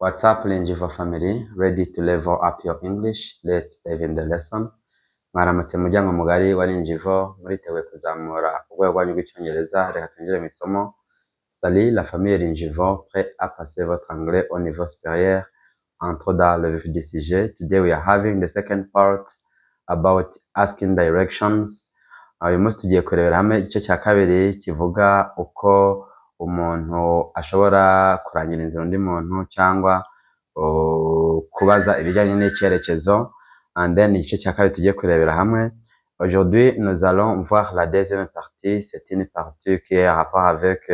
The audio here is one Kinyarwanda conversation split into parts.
What's up, Linjiva family? Ready to level up your English? Let's dive in the lesson. Mwaramutse muryango mugari wa Linjivo, muriteguye kuzamura urwego rwanyu rw'icyongereza. Reka twinjire mu isomo. Salut la famille Linjivo, prêt à passer votre anglais au niveau supérieur. Entre dans le vif du sujet. Today we are having the second part about asking directions. Uyu munsi tugiye kurebera hamwe igice cya kabiri kivuga uko umuntu ashobora kurangira inzira undi muntu cyangwa kubaza ibijyanye n'icyerekezo. And then igice cya kabiri tugiye kurebera hamwe. Aujourd'hui, nous allons voir la deuxième partie. C'est une partie qui est en rapport avec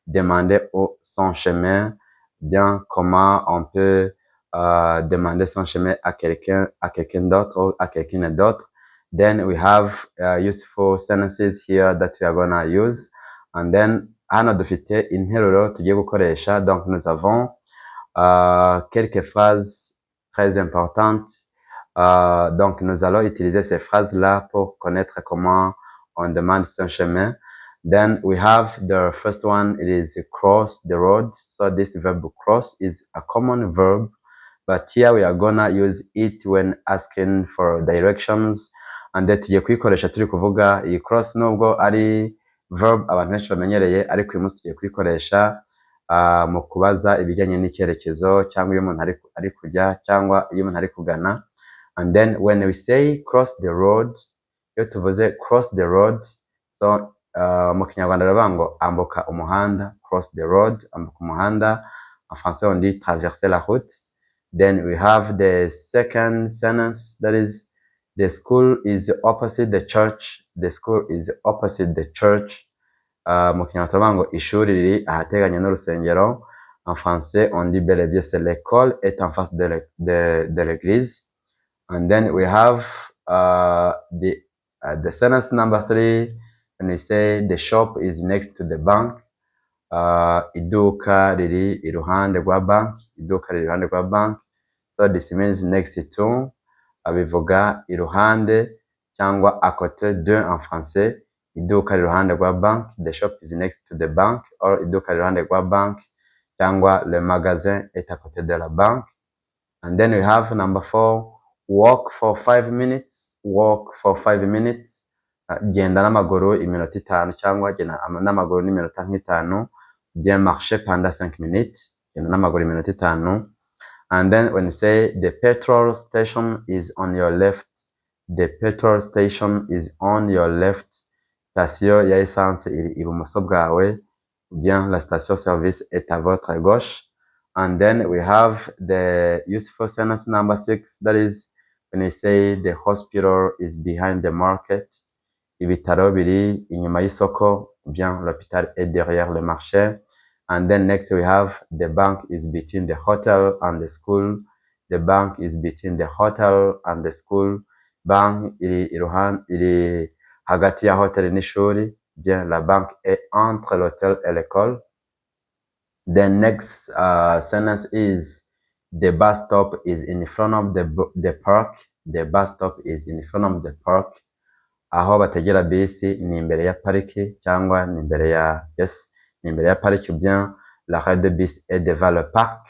demander son chemin, bien comment on peut demander son chemin à quelqu'un d'autre ou à quelqu'un d'autre. Then we have useful sentences here that we are gonna use. And then hano dufite interuro tugiye gukoresha. Donc nous avons quelques phrases très importantes. Donc nous allons utiliser ces phrases-là pour connaître comment on demande son chemin. Then we have the first one, it is cross the road. So this verb cross is a common verb, but here we are gonna use it when asking for directions. And then tugiye kuyikoresha turi kuvuga iyi cross, nubwo ari verb abantu benshi bamenyereye, ariko uyu munsi tugiye kuyikoresha mu kubaza ibijyanye n'icyerekezo, cyangwa iyo umuntu ari kujya cyangwa iyo umuntu ari kugana. And then when we say cross the road, iyo tuvuze cross the road, so mu kinyarwanda baravuga ngo ambuka umuhanda, cross the road, ambuka umuhanda. En français on dit traverser la route. Then we have the second sentence, that is the school is opposite the church. The school is opposite the church. Mu kinyarwanda turavuga ngo ishuri riri ahateganye n'urusengero. En français on dit bel et bien c'est l'école est en face de l'église. And then we have the sentence number 3, and we say the shop is next to the bank. Iduka riri iruhande rwa bank. Iduka riri iruhande rwa bank. So this means next to, bivuga iruhande cyangwa à côté de en français. Iduka riri iruhande rwa bank. The shop is next to the bank. Or iduka riri iruhande rwa bank cyangwa le magasin est à côté de la banque. And then we have number 4, walk for 5 minutes. Walk for 5 minutes. Genda n'amaguru iminota 5 cyangwa genda n'amaguru n'iminota 5. Bien marcher pendant 5 minutes. Genda n'amaguru iminota 5. And then when you say the petrol station is on your left. The petrol station is on your left. Station ya essence iri ibumoso bwawe. Bien la station service est à votre gauche. And then we have the useful sentence number 6, that is when you say the hospital is behind the market. Ibitaro biri inyuma y'isoko. Bien, l'hôpital est derrière le marché. And then next we have the bank is between the hotel and the school. The bank is between the hotel and the school. Bank iri hagati ya hotel n'ishuri. Bien, la banque est entre l'hôtel et l'école. The next sentence is the bus stop is in front of the park. The bus stop is in front of the park. Aho bategera bisi ni imbere ya pariki cyangwa ni imbere ya ni imbere ya pariki. Bien, l'arrêt de bus est devant le parc.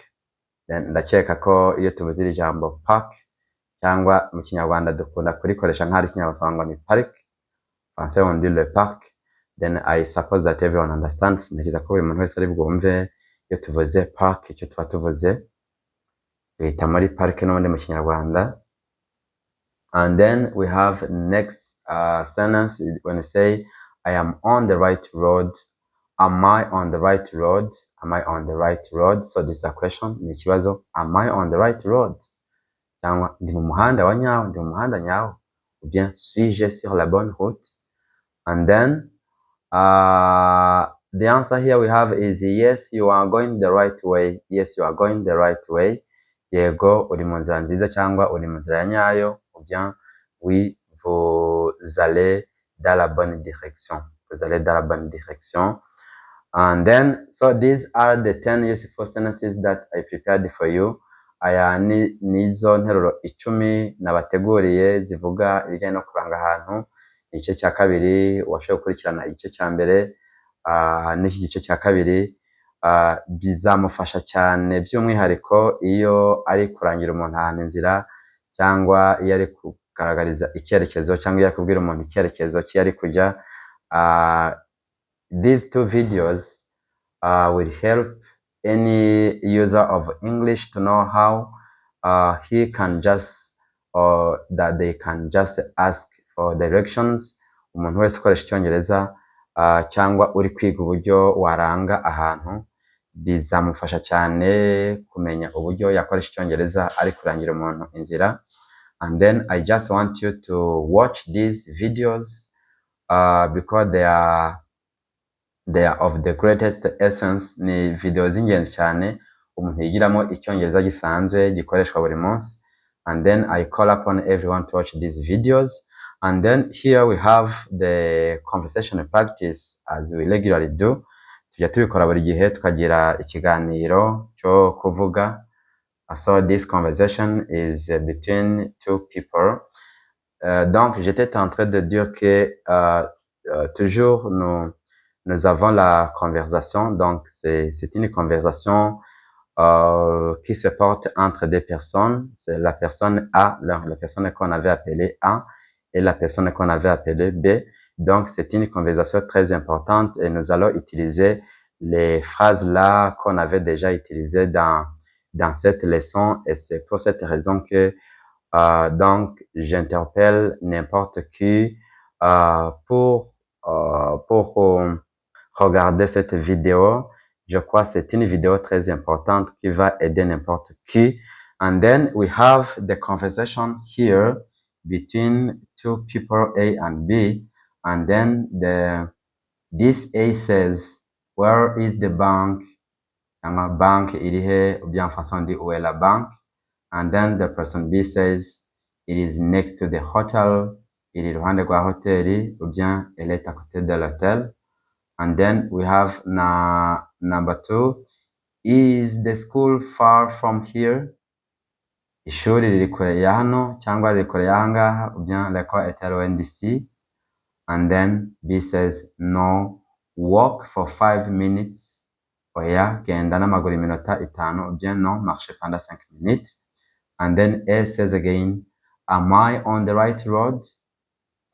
Then ndakeka ko iyo tuvuze iri jambo park cyangwa mu kinyarwanda dukunda kurikoresha nk'ari kinyarwanda ni park. Français on dit le parc. Then I suppose that everyone understands. Ndakeka ko buri muntu wese ari bwumve iyo tuvuze park icyo tuba tuvuze. Bita muri park n'ubundi mu kinyarwanda. And then we have next sentence when you say I am on the right road. Am I on the right road? Am I on the right road? So this is a question. Ni ikibazo. Am I on the right road? Cyangwa ndi mu muhanda wa nyawo, ndi mu muhanda nyawo. Ou bien suis-je sur la bonne route? And then the answer here we have is yes, you are going the right way. Yes, you are going the right way. Yego, uri mu nzira nziza cyangwa uri mu nzira ya nyayo. Ou bien oui, vous allez dans la bonne direction. Vous allez dans la bonne direction. And then, so these are the 10 useful sentences that I prepared for you. Aya nizo nteruro 10 nabateguriye zivuga ibijyanye no kuranga ahantu. Igice cya kabiri washoboye gukurikirana igice cya mbere n'iki gice cya kabiri. bizamufasha cyane by'umwihariko iyo ari kurangira umuntu ahantu inzira, cyangwa iyo ari kugaragariza icyerekezo, cyangwa iyo ari kubwira umuntu icyerekezo cy'iyo ari kujya. These two videos will help any user of English to know how he can just, or that they can just ask for directions. Umuntu wese ukoresha icyongereza cyangwa uri kwiga uburyo waranga ahantu, bizamufasha cyane kumenya uburyo yakoresha icyongereza ari kurangira umuntu inzira. And then I just want you to watch these videos because they are of the greatest essence. Ni video z'ingenzi cyane umuntu yigiramo icyongereza gisanzwe gikoreshwa buri munsi. And then I call upon everyone to watch these videos. And then here we have the conversation practice as we regularly do. Tujya tubikora buri gihe tukagira ikiganiro cyo kuvuga. So this conversation is between two people. Donc j'étais en train de dire que toujours nous avons la conversation. Donc c'est une conversation qui se porte entre deux personnes. C'est la personne A, la personne qu'on avait appelée A, et la personne qu'on avait appelée B. Donc c'est une conversation très importante et nous allons utiliser les phrases là qu'on avait déjà utilisées dans cette leçon, et c'est pour cette raison que donc j'interpelle n'importe qui pour regarder cette vidéo. Je crois que c'est une vidéo très importante qui va aider n'importe qui. And then we have the conversation here between two people A and B. And then this A says, where is the bank? Bank irihe, ou bien en français on dit où est la banque. And then the person B says, it is next to the hotel. Il est iruhande rwa hoteli, ou bien elle est à côté de l'hôtel. And then we have number 2. Is the school far from here? Ishuri riri kure ya hano cyangwa riri kure y'aha ngaha, ou bien l'école est loin d'ici. And then B says, no, walk for 5 minutes. Oya, genda n'amaguru iminota 5, ou bien non, marcher pendant 5 minutes. And then A says again, am I on the right road?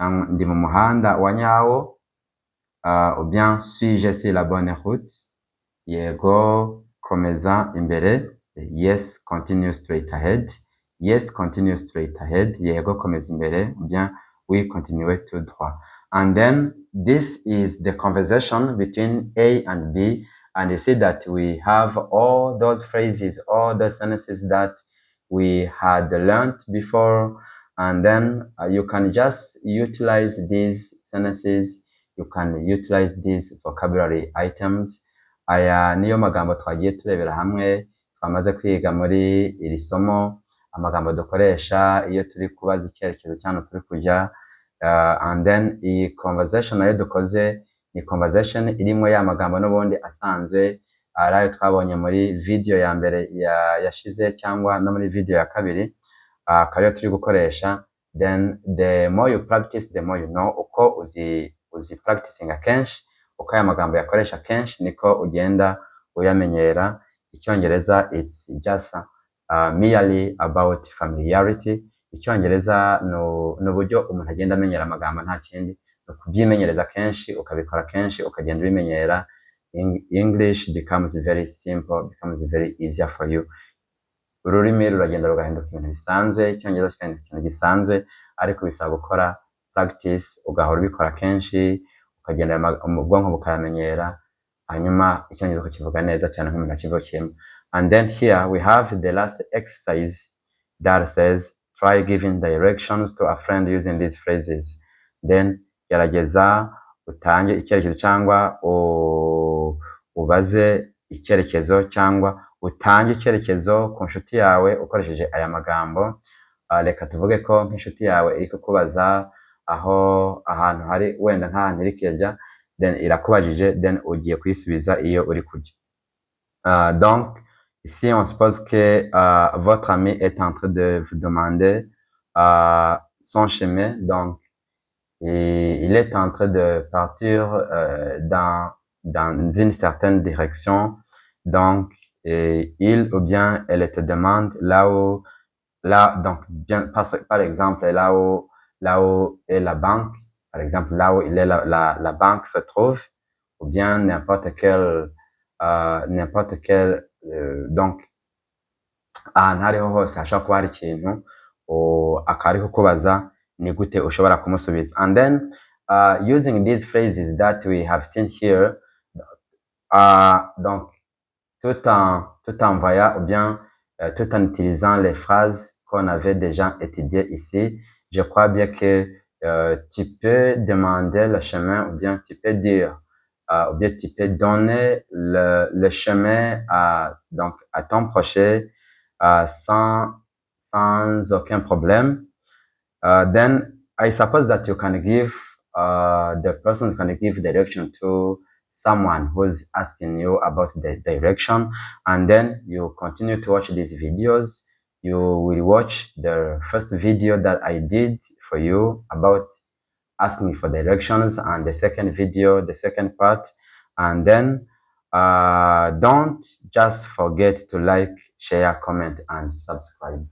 Ndi mu muhanda wa nyawo. Ou bien suis-je sur la bonne route? Yego, komeza imbere. Yes, continue straight ahead. Yes, continue straight ahead. Yego, komeza imbere. Ou bien oui, continuez tout droit. And then this is the conversation between A and B. And you see that we have all those phrases, all the sentences that we had learned before. And then you can just utilize these sentences. You can utilize these vocabulary items. Aya niyo magambo twagiye turebera hamwe twamaze kwiga muri iri somo, amagambo dukoresha iyo turi kubaza icyerekezo cyane turi kujya. And then iyi conversation nayo dukoze ni conversation irimo ya magambo n'ubundi asanzwe arayo twabonye muri video ya mbere yashize cyangwa no muri video ya kabiri, kariyo turi gukoresha. Then the more you practice, the more you know. Uko uzi practicing akenshi, uko aya magambo yakoresha kenshi, niko ugenda uyamenyera. Icyongereza it's just merely about familiarity. Icyongereza n'uburyo umuntu agenda amenyera amagambo, nta kindi. Kubyimenyereza kenshi, ukabikora kenshi, ukagenda ubimenyera. English becomes very simple, becomes very easier for you. Ururimi ruragenda rugahinduka ibintu bisanzwe, icyongereza kigahinduka ikintu gisanzwe, ariko bisaba gukora practice, ugahora ubikora kenshi, ukagenda ubwonko bukayamenyera, hanyuma icyongereza ukakivuga neza cyane nk'umuntu akivukiyemo. And then here we have the last exercise that says, try giving directions to a friend using these phrases. Then gerageza utange icyerekezo cyangwa ubaze icyerekezo cyangwa utange icyerekezo ku nshuti yawe ukoresheje aya magambo. Reka tuvuge ko nk'inshuti yawe iri kukubaza ahantu hari wenda nk'ahantu iri kujya, then irakubajije, then ugiye kuyisubiza iyo uri kujya. Donc ici on suppose que votre ami est en train de vous demander son chemin. Donc il est en train de partir dans une certaine direction. Donc, il ou bien elle te demande donc, bien, par exemple, là où est la banque, par exemple, là où la banque se trouve, ou bien n'importe quel, donc, ahantu ariho hose hashobora kuba hari ikintu akaba ari kukubaza ni gute ushobora kumusubiza. And then using these phrases that we have seen here, donc tout en voyant ou bien tout en utilisant les phrases qu'on avait déjà étudiées ici, je crois bien que tu peux demander le chemin ou bien tu peux dire ou bien tu peux donner le chemin donc à ton prochain sans aucun problème. Then I suppose that you can give the person can give direction to someone who's asking you about the direction, and then you continue to watch these videos. You will watch the first video that I did for you about asking for directions, and the second video, the second part, and then don't just forget to like, share, comment, and subscribe.